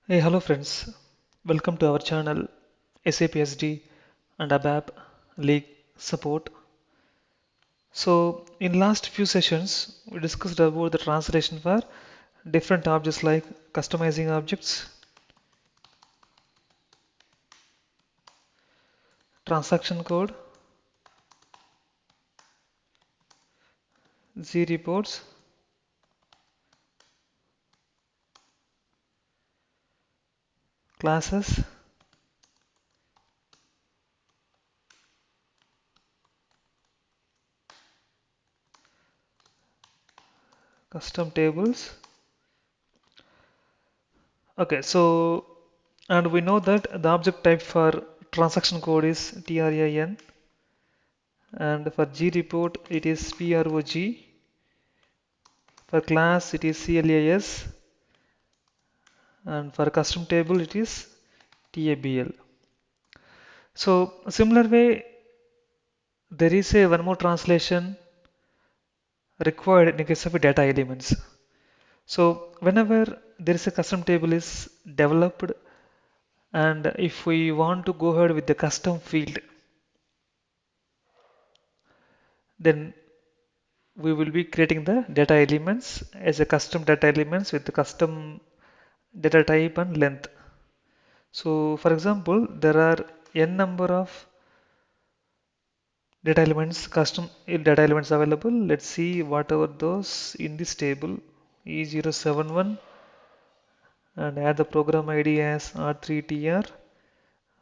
Hey, hello friends. Welcome to our channel SAP SD and ABAP League Support. So, in last few sessions, we discussed about the translation for different objects like customizing objects, transaction code, Z reports, classes, custom tables. Okay, so and we know that the object type for transaction code is TRAN and for G report it is PROG. For class it is CLAS and for custom table it is TABL. So similar way there is a one more translation required in case of data elements. So whenever there is a custom table is developed and if we want to go ahead with the custom field, then we will be creating the data elements as a custom data elements with the custom data type and length. So for example, there are n number of data elements, custom data elements available. Let's see whatever those in this table E071 and add the program ID as R3TR,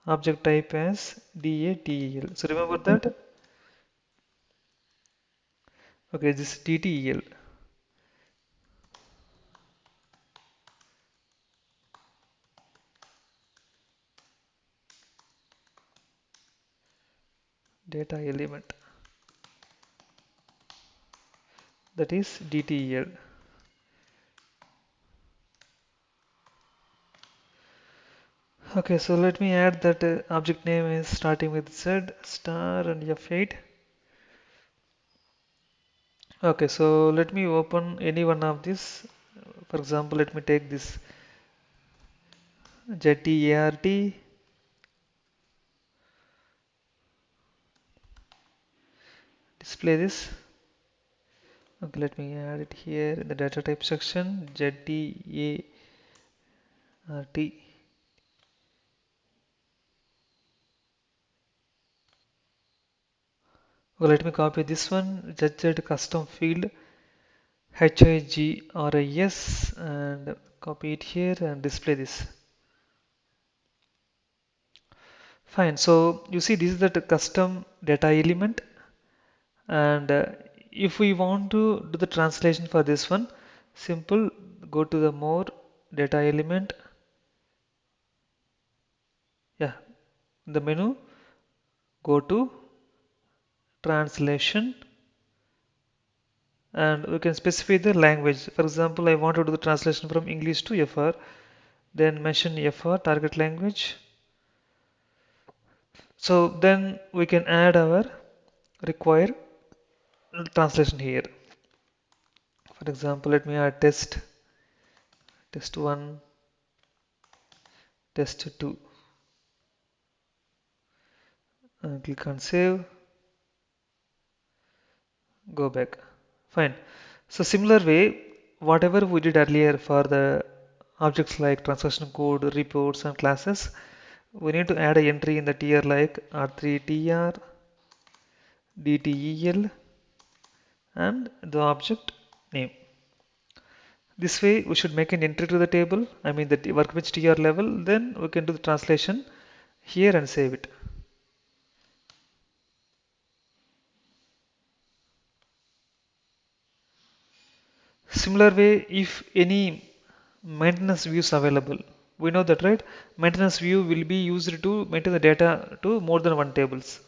object type as DATEL. So remember that? Okay, this DTEL, data element, that is DTEL. Okay, so let me add that object name is starting with Z star and F8. Okay, so let me open any one of these. For example, let me take this ZTART, display this. Okay, let me add it here in the data type section, ZTART. Okay, let me copy this one, ZZ custom field, HIGRIS, and copy it here and display this. Fine, so you see this is the custom data element, and if we want to do the translation for this one, simple, go to the more data element, yeah, in the menu, go to translation, and we can specify the language. For example, I want to do the translation from English to FR, then mention FR target language. So then we can add our required translation here. For example, let me add test 1, test 2, and click on save, go back. Fine. So similar way, whatever we did earlier for the objects like transaction code, reports and classes, we need to add an entry in the tier like R3TR, DTEL and the object name. This way we should make an entry to the table, I mean the workbench TR level, then we can do the translation here and save it. Similar way, if any maintenance views available, we know that, right? Maintenance view will be used to maintain the data to more than one tables.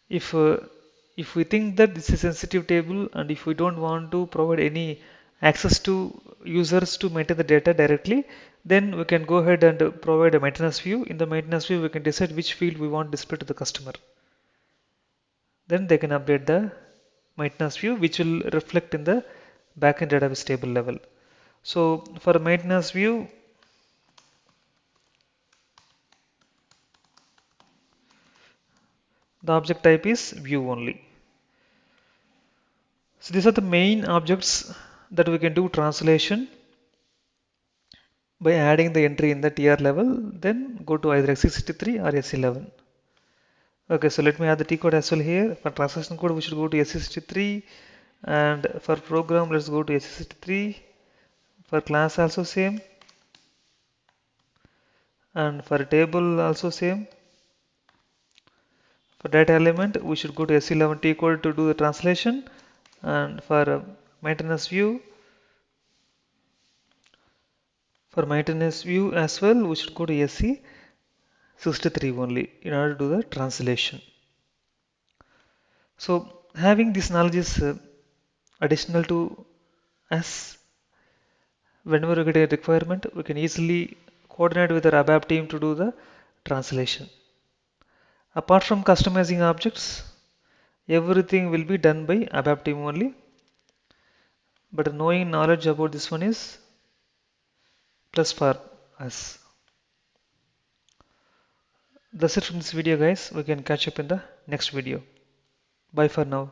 If if we think that this is a sensitive table and if we don't want to provide any access to users to maintain the data directly, then we can go ahead and provide a maintenance view. In the maintenance view, we can decide which field we want display to the customer. Then they can update the maintenance view, which will reflect in the backend database table level. So for maintenance view, The object type is view only. So these are the main objects that we can do translation by adding the entry in the TR level, then go to either x63 or S11. Okay, so let me add the T code as well here. For transaction code, we should go to S63, and for program, let's go to S63. For class also same, and for table also same. For data element, we should go to S11 T code to do the translation, and for maintenance view, as well, we should go to SC63 only in order to do the translation. So having this knowledge is additional to us. Whenever we get a requirement, we can easily coordinate with our ABAP team to do the translation. Apart from customizing objects, everything will be done by ABAP team only. But knowing knowledge about this one is plus for us. That's it from this video, guys. We can catch up in the next video. Bye for now.